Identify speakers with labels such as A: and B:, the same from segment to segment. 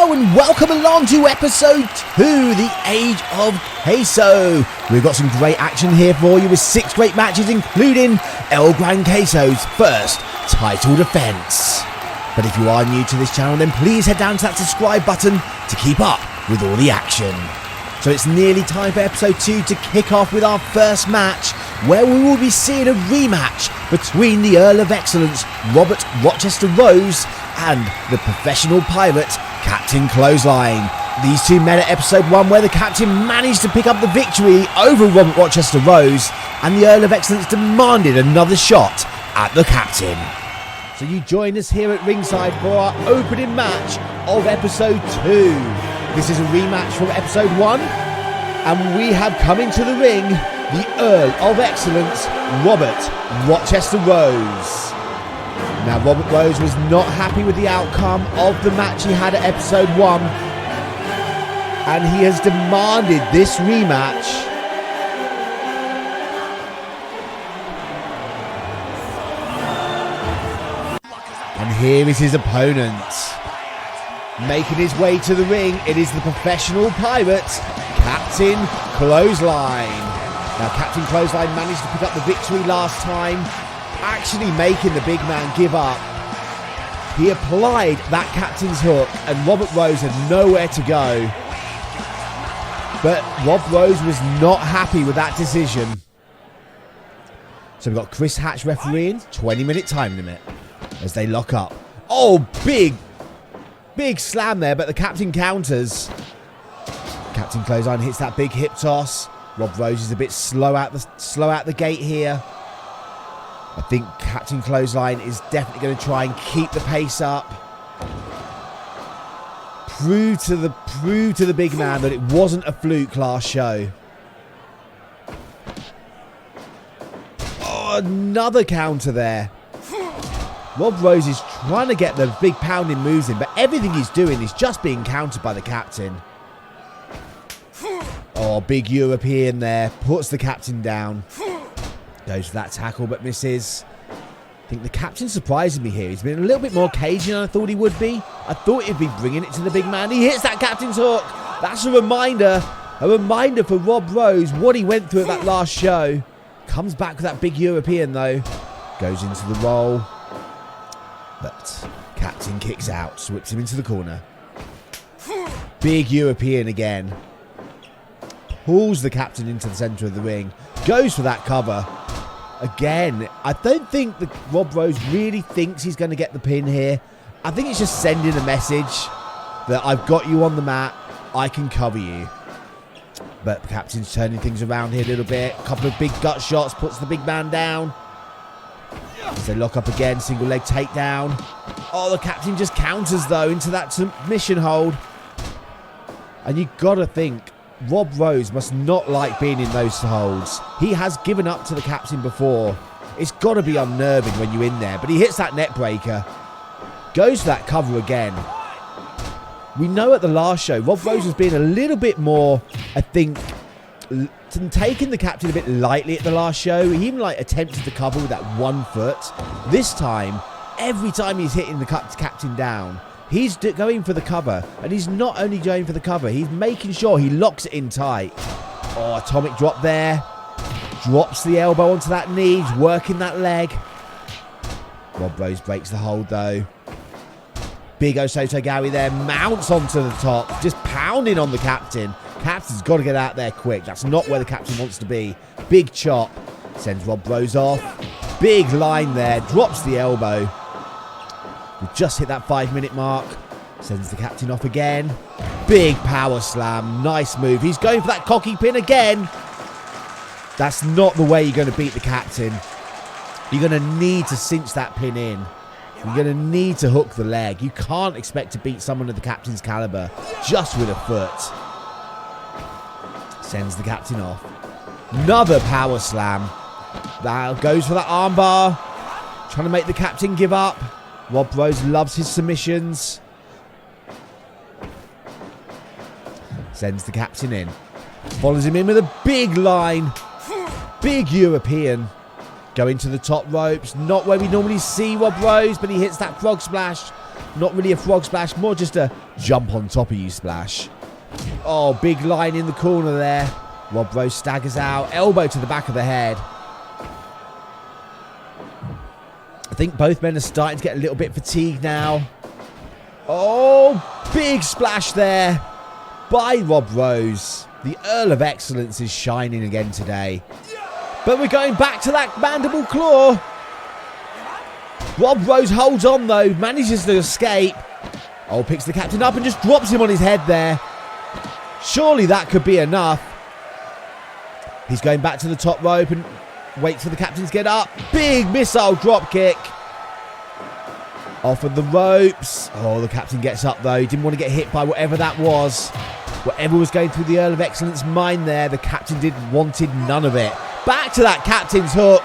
A: Hello and welcome along to episode 2, The Age of Queso. We've got some great action here for you with 6 great matches, including El Gran Queso's first title defense. But if you are new to this channel, then please head down to that subscribe button to keep up with all the action. So it's nearly time for episode 2 to kick off with our first match, where we will be seeing a rematch between the Earl of Excellence, Robert Rochester-Rose, and the professional pirate, Captain Clothesline. These two met at episode 1, where the captain managed to pick up the victory over Robert Rochester-Rose, and the Earl of Excellence demanded another shot at the captain. So you join us here at ringside for our opening match of episode 2. This is a rematch from episode 1, and we have come into the ring the Earl of Excellence, Robert Rochester-Rose. Now, Robert Rose was not happy with the outcome of the match he had at episode 1, and he has demanded this rematch. And here is his opponent. Making his way to the ring, it is the professional pirate, Captain Clothesline. Now, Captain Clothesline managed to pick up the victory last time, actually making the big man give up. He applied that captain's hook, and Robert Rose had nowhere to go. But Rob Rose was not happy with that decision. So we've got Chris Hatch refereeing, 20-minute time limit as they lock up. Oh, big slam there, but the captain counters. Captain Clothesline hits that big hip toss. Rob Rose is a bit slow out the gate here. I think Captain Clothesline is definitely going to try and keep the pace up. Prove to the big man that it wasn't a fluke last show. Oh, another counter there. Rob Rose is trying to get the big pounding moves in, but everything he's doing is just being countered by the captain. Oh, big European there. Puts the captain down. Goes for that tackle, but misses. I think the captain surprised me here. He's been a little bit more cagey than I thought he would be. I thought he'd be bringing it to the big man. He hits that captain's hook. That's a reminder for Rob Rose what he went through at that last show. Comes back with that big European though. Goes into the roll. But captain kicks out, whips him into the corner. Big European again. Pulls the captain into the centre of the ring. Goes for that cover. Again, I don't think that Rob Rose really thinks he's going to get the pin here. I think it's just sending a message that I've got you on the mat. I can cover you. But the captain's turning things around here a little bit. A couple of big gut shots. Puts the big man down. As they lock up again, single leg takedown. Oh, the captain just counters though into that submission hold. And you gotta think, Rob Rose must not like being in those holds. He has given up to the captain before. It's gotta be unnerving when you're in there, but he hits that net breaker. Goes for that cover again. We know at the last show, Rob Rose was being a little bit more, I think, taking the captain a bit lightly at the last show. He even attempted to cover with that 1 foot. This time, every time he's hitting the captain down, he's going for the cover. And he's not only going for the cover, he's making sure he locks it in tight. Oh, atomic drop there. Drops the elbow onto that knee. He's working that leg. Rob Rose breaks the hold though. Big Osoto Gary there. Mounts onto the top. Just pounding on the captain. Captain's got to get out there quick. That's not where the captain wants to be. Big chop. Sends Rob Rose off. Big line there. Drops the elbow. We've just hit that 5-minute mark. Sends the captain off again. Big power slam. Nice move. He's going for that cocky pin again. That's not the way you're going to beat the captain. You're going to need to cinch that pin in. You're going to need to hook the leg. You can't expect to beat someone of the captain's caliber just with a foot. Sends the captain off. Another power slam. Now goes for that armbar. Trying to make the captain give up. Rob Rose loves his submissions. Sends the captain in. Follows him in with a big line. Big European. Going to the top ropes. Not where we normally see Rob Rose, but he hits that frog splash. Not really a frog splash, more just a jump on top of you splash. Oh, big line in the corner there. Rob Rose staggers out. Elbow to the back of the head. I think both men are starting to get a little bit fatigued now. Oh, big splash there by Rob Rose. The Earl of Excellence is shining again today. But we're going back to that mandible claw. Rob Rose holds on though, manages to escape. Oh, picks the captain up and just drops him on his head there. Surely that could be enough. He's going back to the top rope and waits for the captain to get up. Big missile drop kick. Off of the ropes. Oh, the captain gets up though. He didn't want to get hit by whatever that was. Whatever was going through the Earl of Excellence mind there, the captain wanted none of it. Back to that captain's hook.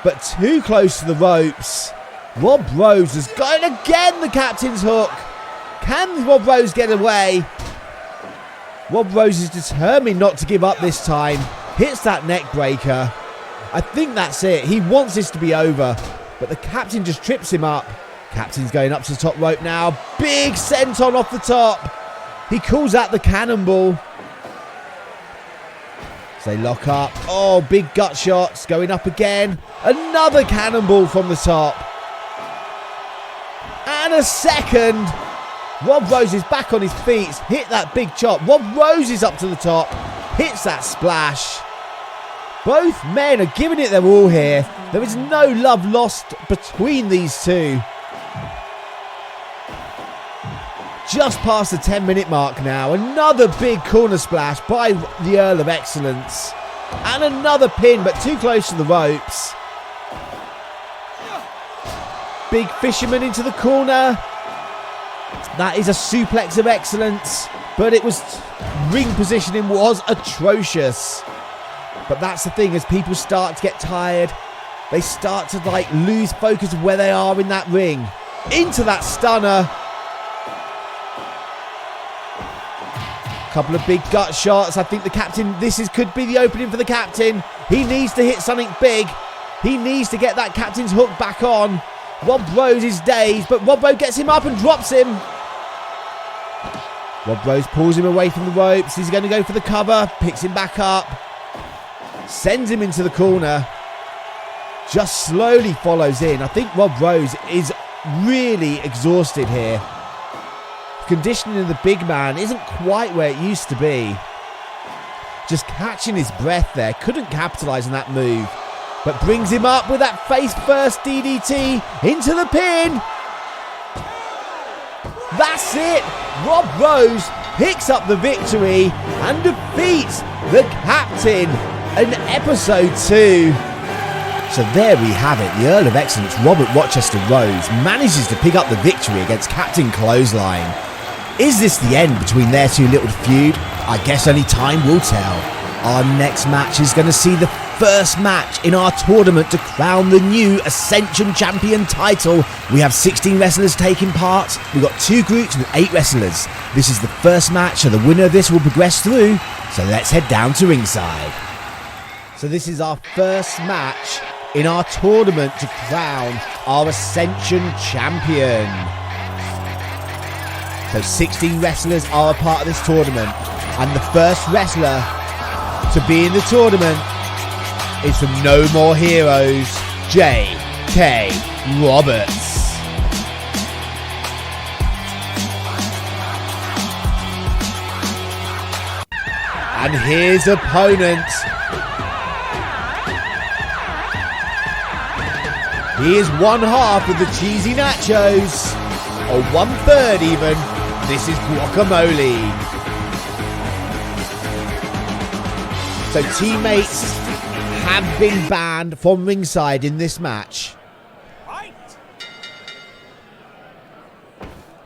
A: But too close to the ropes. Rob Rose has got it again, the captain's hook. Can Rob Rose get away? Rob Rose is determined not to give up this time. Hits that neck breaker. I think that's it. He wants this to be over. But the captain just trips him up. Captain's going up to the top rope now. Big senton off the top. He calls out the cannonball. So they lock up. Oh, big gut shots. Going up again. Another cannonball from the top. And a second. Rob Rose is back on his feet. Hit that big chop. Rob Rose is up to the top. Hits that splash. Both men are giving it their all here. There is no love lost between these two. Just past the 10-minute mark now. Another big corner splash by the Earl of Excellence. And another pin, but too close to the ropes. Big fisherman into the corner. That is a suplex of excellence. But it was... ring positioning was atrocious. But that's the thing, as people start to get tired, they start to lose focus of where they are in that ring. Into that stunner. Couple of big gut shots. I think the captain, could be the opening for the captain. He needs to hit something big. He needs to get that captain's hook back on. Rob Rose is dazed, but Rob Rose gets him up and drops him. Rob Rose pulls him away from the ropes. He's going to go for the cover. Picks him back up. Sends him into the corner. Just slowly follows in. I think Rob Rose is really exhausted here. Conditioning of the big man isn't quite where it used to be. Just catching his breath there. Couldn't capitalise on that move. But brings him up with that face-first DDT into the pin. That's it. Rob Rose picks up the victory and defeats the captain in episode 2. So there we have it. The Earl of Excellence, Robert Rochester-Rose, manages to pick up the victory against Captain Clothesline. Is this the end between their two little feud? I guess only time will tell. Our next match is going to see the first match in our tournament to crown the new Ascension Champion title. We have 16 wrestlers taking part. We've got 2 groups with 8 wrestlers. This is the first match, so the winner of this will progress through. So let's head down to ringside. So this is our first match in our tournament to crown our Ascension Champion. So 16 wrestlers are a part of this tournament. And the first wrestler to be in the tournament is from No More Heroes, J.K. Roberts. And his opponent. He is one half of the Cheesy Nachos, or 1/3 even. This is Guacamole. So teammates have been banned from ringside in this match.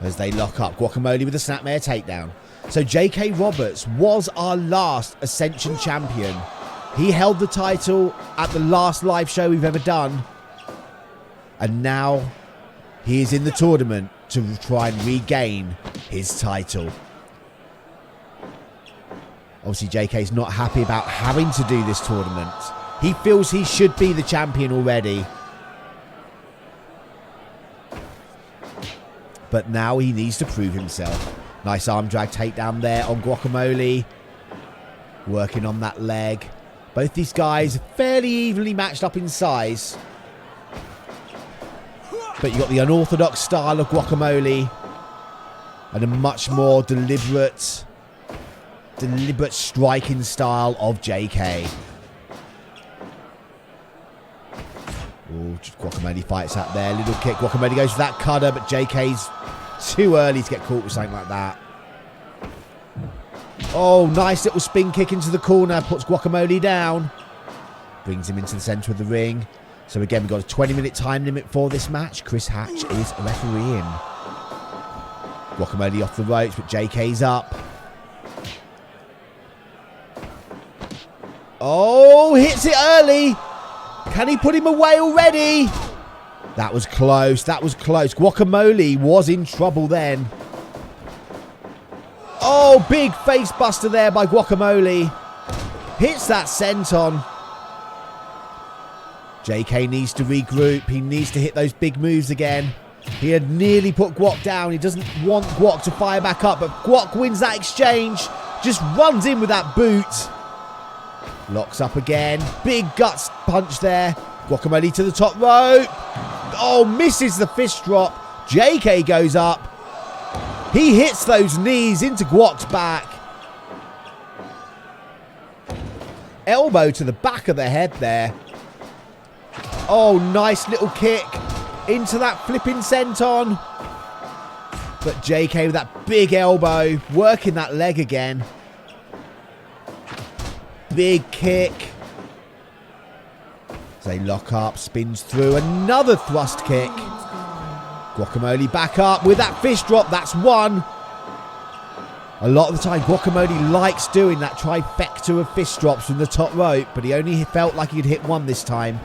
A: As they lock up, Guacamole with a snapmare takedown. So J.K. Roberts was our last Ascension champion. He held the title at the last live show we've ever done. And now he is in the tournament to try and regain his title. Obviously, JK's not happy about having to do this tournament. He feels he should be the champion already. but now he needs to prove himself. Nice arm drag takedown there on Guacamole. Working on that leg. Both these guys are fairly evenly matched up in size. But you got the unorthodox style of Guacamole and a much more deliberate striking style of JK. Oh, Guacamole fights out there. Little kick. Guacamole goes for that cutter, but JK's too early to get caught with something like that. Oh, nice little spin kick into the corner. Puts Guacamole down. Brings him into the centre of the ring. So again, we've got a 20-minute time limit for this match. Chris Hatch is refereeing. Guacamole off the ropes, but JK's up. Oh, hits it early. Can he put him away already? That was close. That was close. Guacamole was in trouble then. Oh, big face buster there by Guacamole. Hits that senton. JK needs to regroup. He needs to hit those big moves again. He had nearly put Guac down. He doesn't want Guac to fire back up, but Guac wins that exchange. Just runs in with that boot. Locks up again. Big guts punch there. Guacamole to the top rope. Oh, misses the fist drop. JK goes up. He hits those knees into Guac's back. Elbow to the back of the head there. Oh, nice little kick into that flipping senton. But JK with that big elbow, working that leg again. Big kick. They lock up, spins through, another thrust kick. Guacamole back up with that fist drop, that's one. A lot of the time, Guacamole likes doing that trifecta of fist drops from the top rope, but he only felt like he'd hit one this time.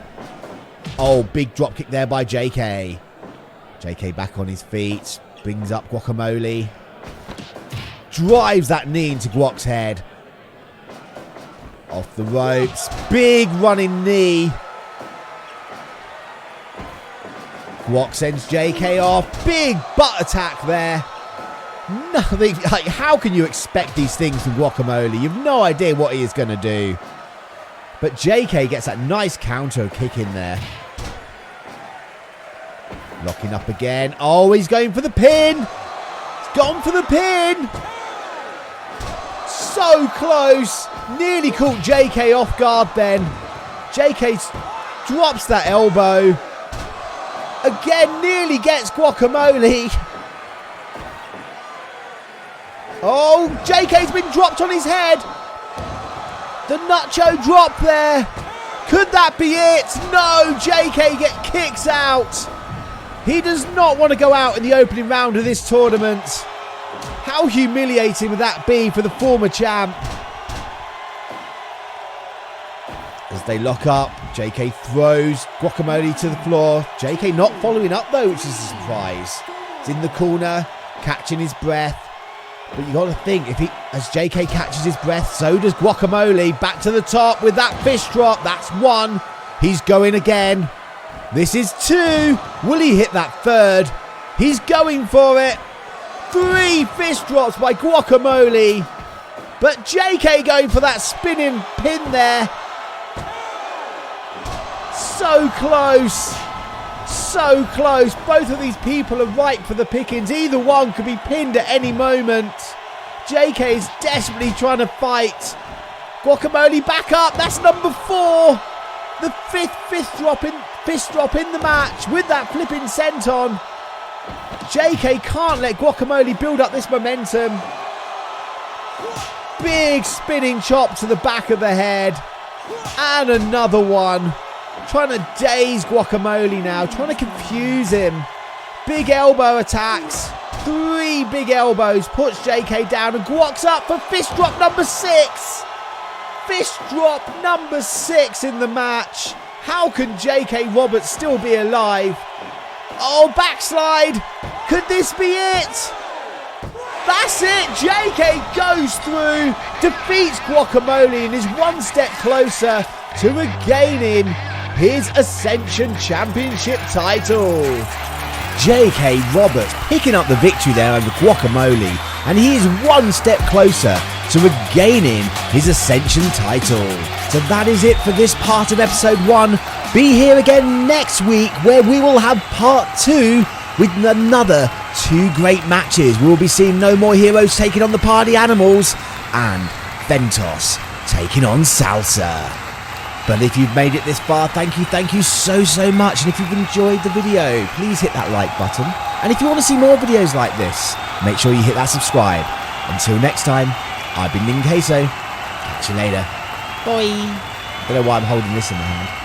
A: Oh, big drop kick there by JK. JK back on his feet, brings up Guacamole. Drives that knee into Guac's head. Off the ropes, big running knee. Guac sends JK off. Big butt attack there. Nothing. Like, how can you expect these things from Guacamole? You've no idea what he is going to do. But JK gets that nice counter kick in there. Locking up again. Oh, he's going for the pin. He's gone for the pin. So close. Nearly caught JK off guard then. JK drops that elbow. Again, nearly gets Guacamole. Oh, JK's been dropped on his head. The nacho drop there. Could that be it? No, JK kicks out. He does not want to go out in the opening round of this tournament. How humiliating would that be for the former champ? As they lock up, JK throws Guacamole to the floor. JK not following up though, which is a surprise. He's in the corner, catching his breath. But you got to think, as JK catches his breath, so does Guacamole. Back to the top with that fist drop. That's one. He's going again. This is two. Will he hit that third? He's going for it. 3 fist drops by Guacamole. But JK going for that spinning pin there. So close. So close. Both of these people are ripe for the pickings. Either one could be pinned at any moment. JK is desperately trying to fight. Guacamole back up. That's number 4. The 5th fist drop in the match with that flipping senton. JK can't let Guacamole build up this momentum. Big spinning chop to the back of the head. And another one. Trying to daze Guacamole now. Trying to confuse him. Big elbow attacks. 3 big elbows. Puts JK down and Guac's up for fist drop number 6. Fist drop number 6 in the match. How can JK Roberts still be alive? Oh, backslide. Could this be it? That's it. JK goes through, defeats Guacamole and is one step closer to regaining his Ascension Championship title. J.K. Roberts picking up the victory there over Guacamole, and he is one step closer to regaining his Ascension title. So that is it for this part of episode 1. Be here again next week where we will have part 2 with another 2 great matches. We will be seeing No More Heroes taking on the Party Animals and Ventos taking on Salsa. But if you've made it this far, thank you so much. And if you've enjoyed the video, please hit that like button. And if you want to see more videos like this, make sure you hit that subscribe. Until next time, I've been Ninqueso. Catch you later. Bye. I don't know why I'm holding this in my hand.